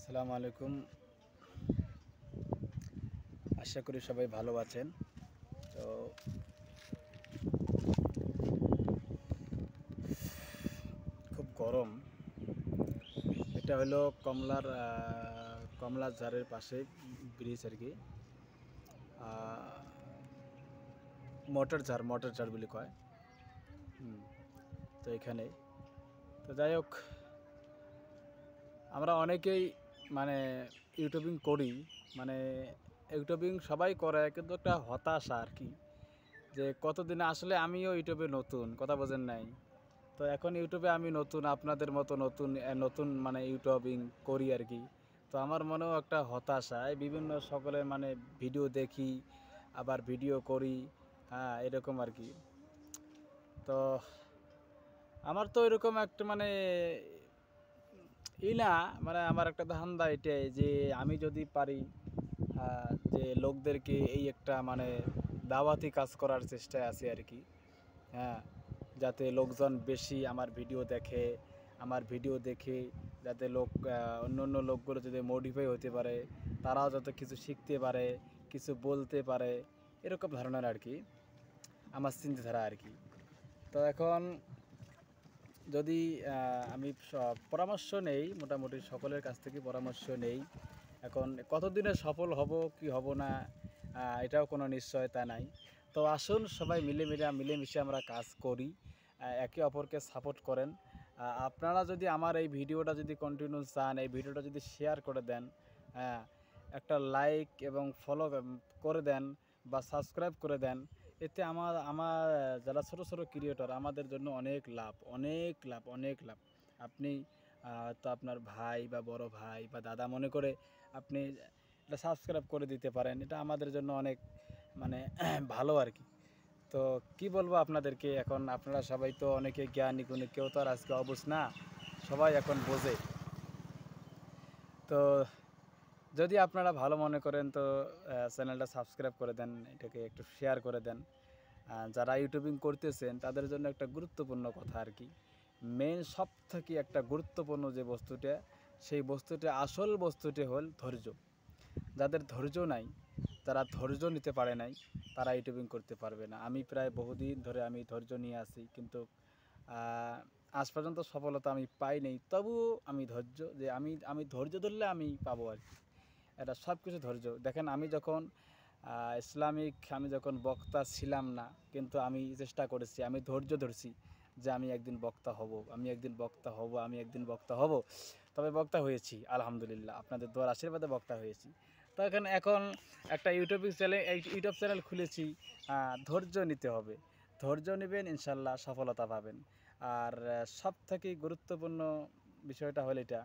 আসসালামু আলাইকুম। আশা করি সবাই ভালো আছেন। তো খুব গরম। এটা হলো কমলাঝারের পাশে ব্রিজ আর কি। মোটরঝাড় বলে কয়। তো এখানে তো যাই হোক, আমরা অনেকেই মানে ইউটিউবিং করি, মানে ইউটিউবিং সবাই করে, কিন্তু একটা হতাশা আর কি, যে কতদিনে আসলে আমিও ইউটিউবে নতুন, কথা বোঝেন নাই। তো এখন ইউটিউবে আমি নতুন, আপনাদের মতো নতুন নতুন মানে ইউটিউবিং করি আর কি। তো আমার মনেও একটা হতাশা, এই বিভিন্ন সকলের মানে ভিডিও দেখি, আবার ভিডিও করি, হ্যাঁ এরকম আর কি। তো আমার তো এরকম একটা মানে না, মানে আমার একটা ধান্দা এটাই যে আমি যদি পারি যে লোকদেরকে এই একটা মানে দাওয়াতি কাজ করার চেষ্টায় আছি আর কি। হ্যাঁ, যাতে লোকজন বেশি আমার ভিডিও দেখে যাতে অন্য অন্য লোকগুলো যদি মোটিভেট হতে পারে, তারাও যাতে কিছু শিখতে পারে, কিছু বলতে পারে, এরকম ধরনের আর কি আমার চিন্তাধারা আর কি। তো এখন যদি আমি পরামর্শ নেই, মোটামুটি সকলের কাছ থেকে পরামর্শ নেই। এখন কতদিনে সফল হব কি হব না, এটাও কোনো নিশ্চয়তা নাই। তো আসুন সবাই মিলেমিশে আমরা কাজ করি, একে অপরকে সাপোর্ট করেন। আপনারা যদি আমার এই ভিডিওটা যদি কন্টিনিউ চান, এই ভিডিওটা যদি শেয়ার করে দেন, হ্যাঁ একটা লাইক এবং ফলো করে দেন বা সাবস্ক্রাইব করে দেন, এতে আমার আমার যারা ছোট ছোট ক্রিয়েটর, আমাদের জন্য অনেক লাভ, অনেক লাভ, অনেক লাভ। আপনি তো আপনার ভাই বা বড় ভাই বা দাদা মনে করে আপনি এটা সাবস্ক্রাইব করে দিতে পারেন, এটা আমাদের জন্য অনেক মানে ভালো আর কি। তো কি বলবো আপনাদেরকে, এখন আপনারা সবাই তো অনেকে জ্ঞানী গুণী, কেউ তো আর আজকে অবুঝ না, সবাই এখন বোঝে। তো যদি আপনারা ভালো মনে করেন তো চ্যানেলটা সাবস্ক্রাইব করে দেন, এটাকে একটু শেয়ার করে দেন। যারা ইউটিউবিং করতেছেন তাদের জন্য একটা গুরুত্বপূর্ণ কথা আর কি, মেন সব থেকে একটা গুরুত্বপূর্ণ যে বস্তুটা, সেই বস্তুটা আসল বস্তুটি হল ধৈর্য। যাদের ধৈর্য নাই, যারা ধৈর্য নিতে পারে নাই, তারা ইউটিউবিং করতে পারবে না। আমি প্রায় বহুদিন ধরে আমি ধৈর্য নিয়ে আসি, কিন্তু আজ পর্যন্ত সফলতা আমি পাই নাই। তবুও আমি ধৈর্য, যে আমি ধৈর্য ধরলে আমি পাবো আর কি। এটা সব কিছু ধৈর্য। দেখেন আমি যখন আমি যখন বক্তা ছিলাম না, কিন্তু আমি চেষ্টা করেছি, আমি ধৈর্য ধরছি যে আমি একদিন বক্তা হব, তবে বক্তা হয়েছি আলহামদুলিল্লাহ, আপনাদের দোয়ার আশীর্বাদে বক্তা হয়েছি। তো এখন একটা ইউটিউব চ্যানেল খুলেছি। ধৈর্য নিতে হবে, ধৈর্য নেবেন, ইনশাল্লাহ সফলতা পাবেন। আর সব থেকে গুরুত্বপূর্ণ বিষয়টা হলো এটা,